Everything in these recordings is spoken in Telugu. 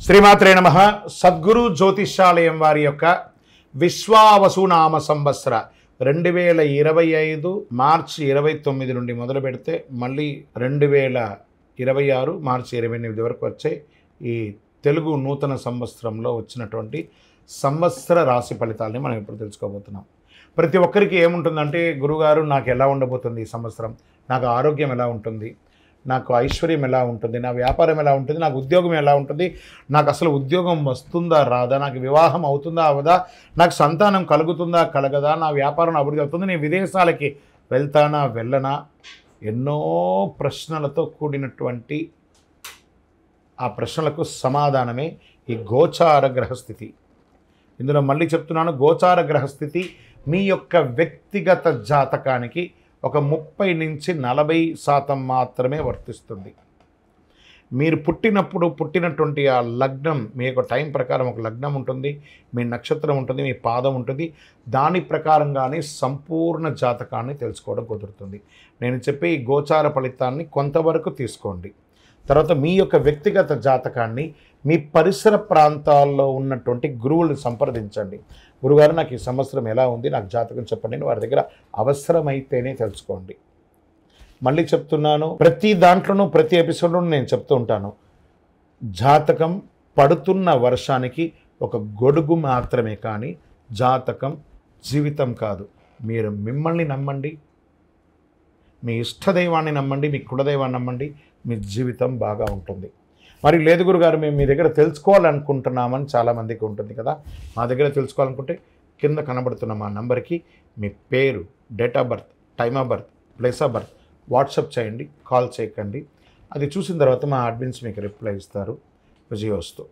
శ్రీమాత్రే నమః. సద్గురు జ్యోతిష్యాలయం వారి యొక్క విశ్వావసునామ సంవత్సర 2025 మార్చి 29 నుండి మొదలు పెడితే మళ్ళీ 2026 మార్చి 28 వరకు వచ్చే ఈ తెలుగు నూతన సంవత్సరంలో వచ్చినటువంటి సంవత్సర రాశి ఫలితాలని మనం ఇప్పుడు తెలుసుకోబోతున్నాం. ప్రతి ఒక్కరికి ఏముంటుందంటే, గురుగారు నాకు ఎలా ఉండబోతుంది ఈ సంవత్సరం, నాకు ఆరోగ్యం ఎలా ఉంటుంది, నాకు ఐశ్వర్యం ఎలా ఉంటుంది, నా వ్యాపారం ఎలా ఉంటుంది, నాకు ఉద్యోగం ఎలా ఉంటుంది, నాకు అసలు ఉద్యోగం వస్తుందా రాదా, నాకు వివాహం అవుతుందా అవదా, నాకు సంతానం కలుగుతుందా కలగదా, నా వ్యాపారం అభివృద్ధి అవుతుంది, నేను విదేశాలకి వెళ్తానా వెళ్ళనా, ఎన్నో ప్రశ్నలతో కూడినటువంటి ఆ ప్రశ్నలకు సమాధానమే ఈ గోచార గ్రహస్థితి. ఇందులో మళ్ళీ చెప్తున్నాను, గోచార గ్రహస్థితి మీ యొక్క వ్యక్తిగత జాతకానికి ఒక 30 నుంచి 40% మాత్రమే వర్తిస్తుంది. మీరు పుట్టినటువంటి ఆ లగ్నం, మీ యొక్క టైం ప్రకారం ఒక లగ్నం ఉంటుంది, మీ నక్షత్రం ఉంటుంది, మీ పాదం ఉంటుంది, దాని ప్రకారంగానే సంపూర్ణ జాతకాన్ని తెలుసుకోవడం కుదురుతుంది. నేను చెప్పే ఈ గోచార ఫలితాన్ని కొంతవరకు తీసుకోండి. తర్వాత మీ యొక్క వ్యక్తిగత జాతకాన్ని మీ పరిసర ప్రాంతాల్లో ఉన్నటువంటి గురువులను సంప్రదించండి. గురుగారు నాకు ఈ సంవత్సరం ఎలా ఉంది, నాకు జాతకం చెప్పండి అని వారి దగ్గర అవసరమైతేనే తెలుసుకోండి. మళ్ళీ చెప్తున్నాను, ప్రతి దాంట్లోనూ ప్రతి ఎపిసోడ్లోనూ నేను చెప్తూ ఉంటాను, జాతకం పడుతున్న వర్షానికి ఒక గొడుగు మాత్రమే, కానీ జాతకం జీవితం కాదు. మీరు మిమ్మల్ని నమ్మండి, మీ ఇష్టదైవాన్ని నమ్మండి, మీ కులదైవాన్ని నమ్మండి, మీ జీవితం బాగా ఉంటుంది. మరి లేదు గురుగారు, మేము మీ దగ్గర తెలుసుకోవాలనుకుంటున్నామని చాలామందికి ఉంటుంది కదా. మా దగ్గర తెలుసుకోవాలనుకుంటే కింద కనబడుతున్న మా నంబర్కి మీ పేరు, date of birth, time of birth, place of birth WhatsApp చేయండి, కాల్ చేయకండి. అది చూసిన తర్వాత మా అడ్మిన్స్ మీకు రిప్లై ఇస్తారు. విజయోస్తు.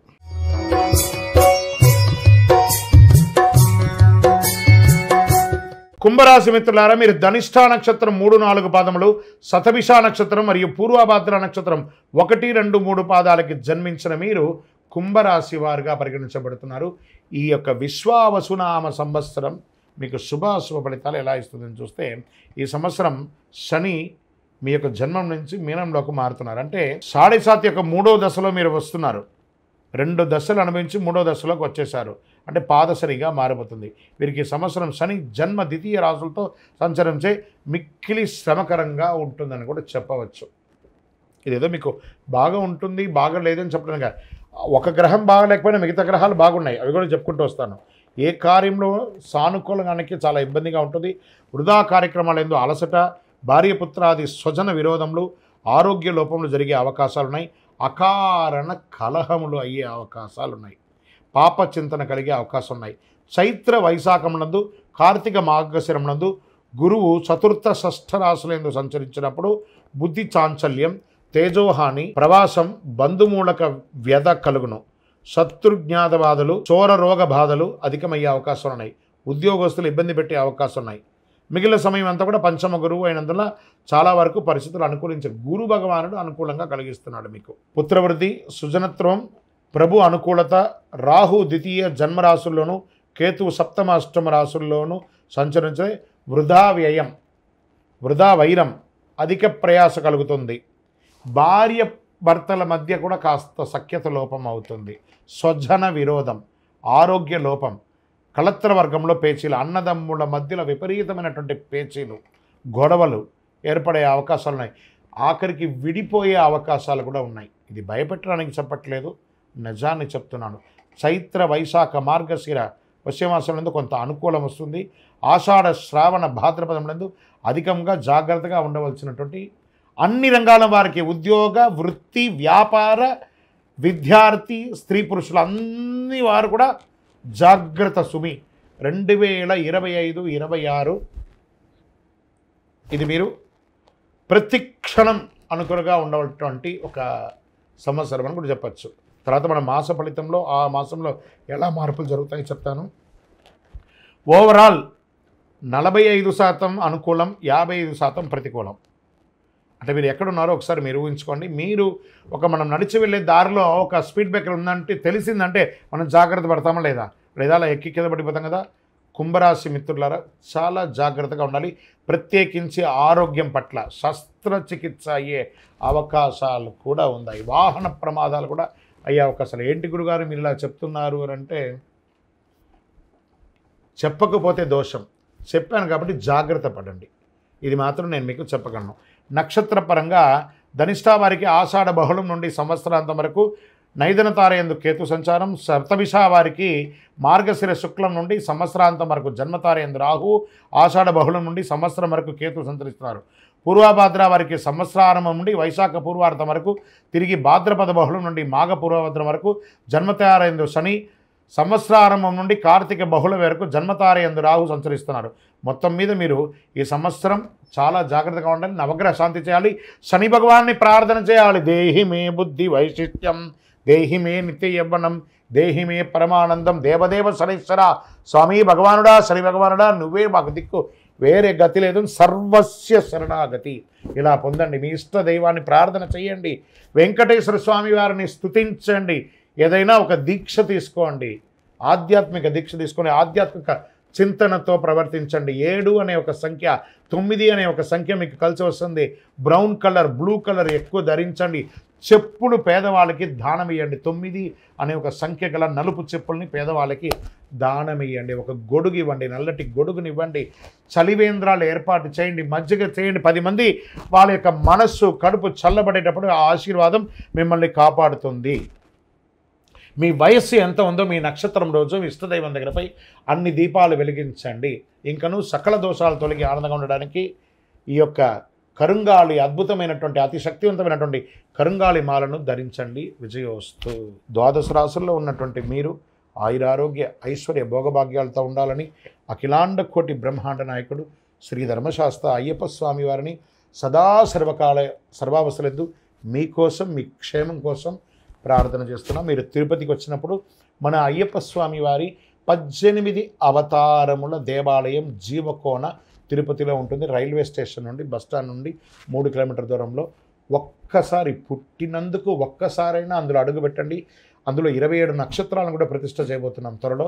కుంభరాశి మిత్రులారా, మీరు ధనిష్ఠా నక్షత్రం 3-4 పాదములు, శతభిష నక్షత్రం మరియు పూర్వభాద్ర నక్షత్రం 1-2-3 పాదాలకి జన్మించిన మీరు కుంభరాశి వారుగా పరిగణించబడుతున్నారు. ఈ యొక్క విశ్వావసునామ సంవత్సరం మీకు శుభాశుభ ఫలితాలు ఎలా ఇస్తుందని చూస్తే, ఈ సంవత్సరం శని మీ యొక్క జన్మం నుంచి మీనంలోకి మారుతున్నారు. అంటే 7.5 యొక్క 3వ దశలో మీరు వస్తున్నారు. 2 దశలు అనుభవించి 3వ దశలోకి వచ్చేశారు. అంటే పాదశనిగా మారిపోతుంది. వీరికి సంవత్సరం శని జన్మ ద్వితీయ రాశులతో సంచరించే మిక్కిలి శ్రమకరంగా ఉంటుందని కూడా చెప్పవచ్చు. ఇదేదో మీకు బాగా ఉంటుంది, బాగా లేదని చెప్పడం కాదు. ఒక గ్రహం బాగలేకపోయినా మిగతా గ్రహాలు బాగున్నాయి, అవి కూడా చెప్పుకుంటూ వస్తాను. ఏ కార్యంలో సానుకూలంగానికి చాలా ఇబ్బందిగా ఉంటుంది. వృధా కార్యక్రమాలు ఎందు అలసట, భార్యపుత్రాది స్వజన విరోధములు, ఆరోగ్య లోపములు జరిగే అవకాశాలున్నాయి. అకారణ కలహములు అయ్యే అవకాశాలున్నాయి. పాప చింతన కలిగే అవకాశం ఉన్నాయి. చైత్ర వైశాఖమునందు, కార్తీక మార్గశిరమునందు గురువు చతుర్థ షష్ఠ రాశులందు సంచరించినప్పుడు బుద్ధి చాంచల్యం, తేజోహాని, ప్రవాసం, బంధుమూలక వ్యధ కలుగును. శత్రుజ్ఞాత బాధలు, చోర రోగ బాధలు అధికమయ్యే అవకాశాలు ఉన్నాయి. ఉద్యోగస్తులు ఇబ్బంది పెట్టే అవకాశం ఉన్నాయి. మిగిలిన సమయం అంతా కూడా పంచమ గురువు అయినందున చాలా వరకు పరిస్థితులు అనుకూలించే గురు భగవానుడు అనుకూలంగా కలిగిస్తున్నాడు. మీకు పుత్రవృద్ధి, సుజనత్వం, ప్రభు అనుకూలత, రాహు ద్వితీయ జన్మరాశుల్లోనూ, కేతువు సప్తమ అష్టమ రాశుల్లోనూ సంచరించే వృధా వ్యయం, వృధా వైరం, అధిక ప్రయాస కలుగుతుంది. భార్య భర్తల మధ్య కూడా కాస్త సఖ్యత లోపం అవుతుంది. స్వజన విరోధం, ఆరోగ్య లోపం, కళత్ర వర్గంలో పేచీలు, అన్నదమ్ముల మధ్యలో విపరీతమైనటువంటి పేచీలు, గొడవలు ఏర్పడే అవకాశాలు ఉన్నాయి. ఆఖరికి విడిపోయే అవకాశాలు కూడా ఉన్నాయి. ఇది భయపెట్టడానికి చెప్పట్లేదు, నిజాన్ని చెప్తున్నాను. చైత్ర వైశాఖ మార్గశిర పశ్చిమాసంలో కొంత అనుకూలం వస్తుంది. ఆషాఢ శ్రావణ భాద్రపదంలో అధికంగా జాగ్రత్తగా ఉండవలసినటువంటి అన్ని రంగాల వారికి, ఉద్యోగ, వృత్తి, వ్యాపార, విద్యార్థి, స్త్రీ పురుషులు అన్ని వారు కూడా జాగ్రత్త సుమి. 2025-26 ఇది మీరు ప్రతి క్షణం అనుకూలంగా ఉండేటువంటి ఒక సంవత్సరం అని కూడా చెప్పచ్చు. తర్వాత మన మాస ఫలితంలో ఆ మాసంలో ఎలా మార్పులు జరుగుతాయో చెప్తాను. ఓవరాల్ 45% అనుకూలం, 55% ప్రతికూలం. అంటే మీరు ఎక్కడున్నారో ఒకసారి మీరు ఊహించుకోండి. మీరు మనం నడిచి వెళ్ళే దారిలో ఒక స్పీడ్ బ్రేకర్ ఉందంటే తెలిసిందంటే మనం జాగ్రత్త పడతామా లేదా అలా ఎక్కి కింద పడిపోతాం కదా. కుంభరాశి మిత్రులారా, చాలా జాగ్రత్తగా ఉండాలి. ప్రత్యేకించి ఆరోగ్యం పట్ల శస్త్రచికిత్స అయ్యే అవకాశాలు కూడా ఉన్నాయి. వాహన ప్రమాదాలు కూడా అయ్యా ఒక అసలు ఏంటి గురుగారు మీరు ఇలా చెప్తున్నారు అని అంటే, చెప్పకపోతే దోషం, చెప్పాను కాబట్టి జాగ్రత్త పడండి. ఇది మాత్రం నేను మీకు చెప్పగలను. నక్షత్రపరంగా ధనిష్ఠా వారికి ఆషాఢ బహుళం నుండి సంవత్సరాంతం వరకు నైదన తారయందు కేతు సంచారం, శతభిష వారికి మార్గశిర శుక్లం నుండి సంవత్సరాంతం వరకు జన్మతారయందు రాహు, ఆషాఢ బహుళం నుండి సంవత్సరం వరకు కేతు సంచరిస్తున్నారు. పూర్వభాద్ర వారికి సంవత్సరారంభం నుండి వైశాఖ పూర్వార్థం వరకు, తిరిగి భాద్రపద బహుళం నుండి మాఘ పూర్వభద్రం వరకు జన్మతారయందు శని, సంవత్సరారంభం నుండి కార్తీక బహుళ వరకు జన్మతారయందు రాహు సంచరిస్తున్నారు. మొత్తం మీద మీరు ఈ సంవత్సరం చాలా జాగ్రత్తగా ఉండాలి. నవగ్రహ శాంతి చేయాలి, శని భగవాన్ని ప్రార్థన చేయాలి. దేహి మే బుద్ధి వైశిష్ట్యం, దేహి మే నిత్య యవ్వనం, దేహి మే పరమానందం, దేవదేవ శనీశ్వర స్వామి భగవానుడా, శని భగవానుడా నువ్వే మాకు దిక్కు, వేరే గతి లేదు, సర్వస్య శరణాగతి. ఇలా పొందండి. మీ ఇష్ట దైవాన్ని ప్రార్థన చేయండి, వెంకటేశ్వర స్వామి వారిని స్తుతించండి. ఏదైనా ఒక దీక్ష తీసుకోండి, ఆధ్యాత్మిక దీక్ష తీసుకొని ఆధ్యాత్మిక చింతనతో ప్రవర్తించండి. 7 అనే ఒక సంఖ్య, 9 అనే ఒక సంఖ్య మీకు కలిసి వస్తుంది. బ్రౌన్ కలర్, బ్లూ కలర్ ఎక్కువ ధరించండి. చెప్పులు పేదవాళ్ళకి దానం ఇవ్వండి. 9 అనే ఒక సంఖ్య గల నలుపు చెప్పుల్ని పేదవాళ్ళకి దానం ఇవ్వండి. ఒక గొడుగు ఇవ్వండి, నల్లటి గొడుగునివ్వండి. చలివేంద్రాలు ఏర్పాటు చేయండి, మజ్జిగ చేయండి. 10 మంది వాళ్ళ యొక్క మనస్సు కడుపు చల్లబడేటప్పుడు ఆ ఆశీర్వాదం మిమ్మల్ని కాపాడుతుంది. మీ వయస్సు ఎంత ఉందో మీ నక్షత్రం రోజు ఇష్టదైవం దగ్గరపై అన్ని దీపాలు వెలిగించండి. ఇంకను సకల దోషాలు తొలగి ఆనందంగా ఉండడానికి ఈ యొక్క కరుంగాళి అద్భుతమైనటువంటి అతి శక్తివంతమైనటువంటి కరుంగాళి మాలను ధరించండి. విజయోస్తు. ద్వాదశ రాశుల్లో ఉన్నటువంటి మీరు ఆయురారోగ్య ఐశ్వర్య భోగభాగ్యాలతో ఉండాలని అఖిలాండ కోటి బ్రహ్మాండ నాయకుడు శ్రీ ధర్మశాస్త్ర అయ్యప్ప స్వామి వారిని సదా సర్వావసరద్దు మీకోసం, మీ క్షేమం కోసం ప్రార్థన చేస్తున్నాం. మీరు తిరుపతికి వచ్చినప్పుడు మన అయ్యప్ప స్వామి వారి 18 అవతారముల దేవాలయం జీవకోన తిరుపతిలో ఉంటుంది. రైల్వే స్టేషన్ నుండి, బస్టాండ్ నుండి 3 కిలోమీటర్ల దూరంలో. ఒక్కసారి పుట్టినందుకు ఒక్కసారైనా అందులో అడుగుపెట్టండి. అందులో 27 నక్షత్రాలను కూడా ప్రతిష్ఠ చేయబోతున్నాం త్వరలో.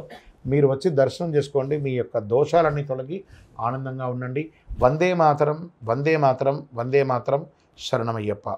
మీరు వచ్చి దర్శనం చేసుకోండి. మీ యొక్క దోషాలన్నీ తొలగి ఆనందంగా ఉండండి. వందే మాతరం, వందే మాతరం, వందే మాతరం. శరణమయ్యప్ప.